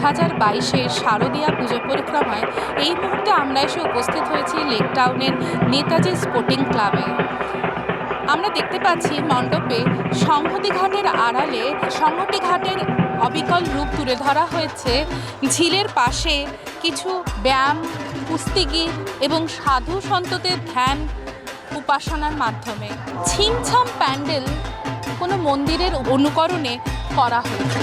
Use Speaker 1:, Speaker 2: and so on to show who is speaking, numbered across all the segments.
Speaker 1: 2022-এর শারদীয়া পুজো পরিক্রমায় এই মুহূর্তে আমরা এসে উপস্থিত হয়েছি লেক টাউনের নেতাজি স্পোর্টিং ক্লাবে। আমরা দেখতে পাচ্ছি মণ্ডপে সংহতি ঘাটের আড়ালে সংহতি ঘাটের অবিকল রূপ তুলে ধরা হয়েছে। ঝিলের পাশে কিছু ব্যায়াম, কুস্তিগীর এবং সাধু সন্তদের ধ্যান উপাসনার মাধ্যমে ছিমছাম প্যান্ডেল কোনো মন্দিরের অনুকরণে করা হয়েছে।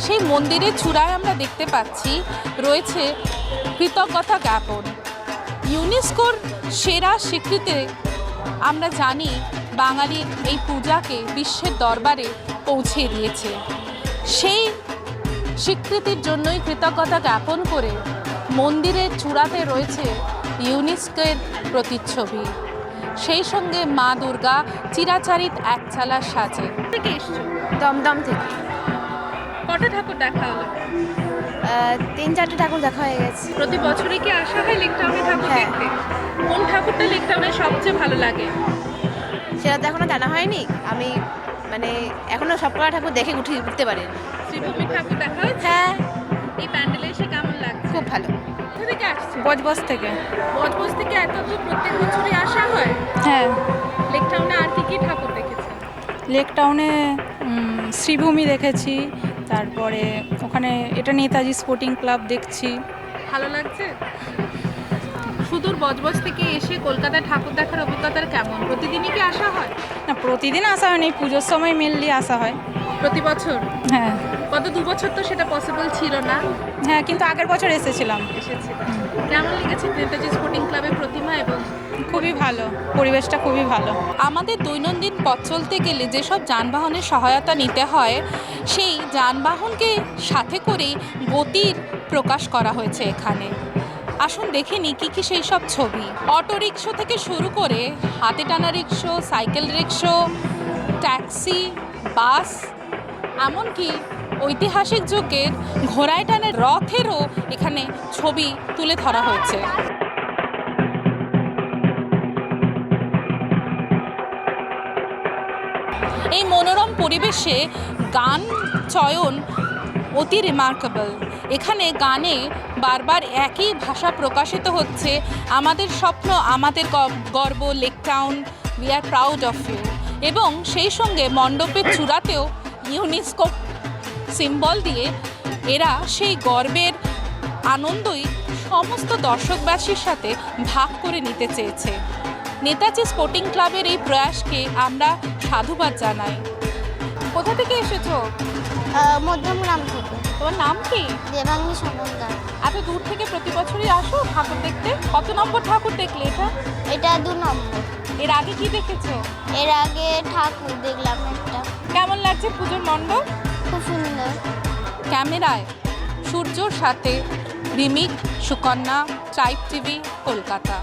Speaker 1: সেই মন্দিরের চূড়ায় আমরা দেখতে পাচ্ছি রয়েছে কৃতজ্ঞতা জ্ঞাপন। ইউনেস্কোর সেরা স্বীকৃতি আমরা জানি বাঙালির এই পূজাকে বিশ্বের দরবারে পৌঁছে দিয়েছে। সেই স্বীকৃতির জন্যই কৃতজ্ঞতা জ্ঞাপন করে মন্দিরের চূড়াতে রয়েছে ইউনেস্কোর প্রতিচ্ছবি। সেই সঙ্গে মা দুর্গা চিরাচরিত একচালার সাজে। থেকে এসছো?
Speaker 2: দমদম থেকে।
Speaker 1: কটা ঠাকুর দেখা হলো?
Speaker 2: 3-4টে ঠাকুর দেখা হয়ে গেছে।
Speaker 1: প্রতি বছরই কি আসা হয় লেক টাউনে ঠাকুর দেখতে? কোন ঠাকুরটা লেক টাউনে সবচেয়ে ভালো লাগে?
Speaker 2: সেটা তো এখনো জানা হয়নি। আমি এখনো সবকটা ঠাকুর দেখে উঠতে পারি।
Speaker 1: শ্রীভূমি ঠাকুর দেখা হয়েছে?
Speaker 2: হ্যাঁ।
Speaker 1: এই প্যান্ডেলে এসে কেমন লাগছে?
Speaker 2: খুব ভালো।
Speaker 1: কোথা থেকে আসছে?
Speaker 2: বজবজ থেকে।
Speaker 1: বজবজ থেকে এত দূর প্রত্যেক বছরই আসা হয়?
Speaker 3: হ্যাঁ।
Speaker 1: লেক টাউনে আর কি ঠাকুর দেখেছেন?
Speaker 3: লেক টাউনে শ্রীভূমি দেখেছি, তারপরে ওখানে এটা নেতাজি স্পোর্টিং ক্লাব দেখছি।
Speaker 1: ভালো লাগছে? সুদূর বজবজ থেকে এসে কলকাতায় ঠাকুর দেখার অভিজ্ঞতার কেমন? প্রতিদিনই কি আসা হয়?
Speaker 3: না, প্রতিদিন আসা হয়নি, পুজোর সময় মেনলি আসা হয়।
Speaker 1: প্রতি বছর?
Speaker 3: হ্যাঁ।
Speaker 1: গত 2 বছর তো সেটা পসিবল ছিল না।
Speaker 3: হ্যাঁ, কিন্তু আগের বছর এসেছিলাম।
Speaker 1: কেমন লেগেছে নেতাজি স্পোর্টিং ক্লাবের প্রতিমা? এবং
Speaker 3: খুবই ভালো, পরিবেশটা খুবই ভালো।
Speaker 1: আমাদের দৈনন্দিন পথ চলতে গেলে যেসব যানবাহনের সহায়তা নিতে হয়, সেই যানবাহনকে সাথে করেই গতির প্রকাশ করা হয়েছে এখানে। আসুন দেখে নিই কী কী সেই সব ছবি। অটো রিক্সা থেকে শুরু করে হাতে টানা রিক্সা, সাইকেল রিক্সা, ট্যাক্সি, বাস, এমনকি ঐতিহাসিক যুগের ঘোড়ায় টানা রথেরও এখানে ছবি তুলে ধরা হয়েছে। এই মনোরম পরিবেশে গান চয়ন অতি রিমার্কেবল। এখানে গানে বারবার একই ভাষা প্রকাশিত হচ্ছে, আমাদের স্বপ্ন, আমাদের গর্ব, Lake Town, we are proud of you. এবং সেই সঙ্গে মণ্ডপের চূড়াতেও ইউনেস্কো সিম্বল দিয়ে এরা সেই গর্বের আনন্দই সমস্ত দর্শকবাসীর সাথে ভাগ করে নিতে চেয়েছে। নেতাজি স্পোর্টিং ক্লাবের এই প্রয়াসকে আমরা সাধুবাদ জানাই। কোথা থেকে এসেছো?
Speaker 2: মধ্যমগ্রাম থেকে।
Speaker 1: তোমার নাম কি?
Speaker 2: দেবাঙ্গী সামন্তার।
Speaker 1: এত দূর থেকে প্রতি বছরই আসো ঠাকুর দেখতে? কত নম্বর ঠাকুর দেখলে এটা?
Speaker 2: এটা 2 নম্বর।
Speaker 1: এর আগে কি দেখেছো?
Speaker 2: এর আগে ঠাকুর দেখলাম একটা।
Speaker 1: কেমন লাগছে পুজোর মণ্ডপ?
Speaker 2: খুব সুন্দর।
Speaker 1: ক্যামেরায় সূর্যর সাথে remake, Sukanya, tribe TV, Kolkata.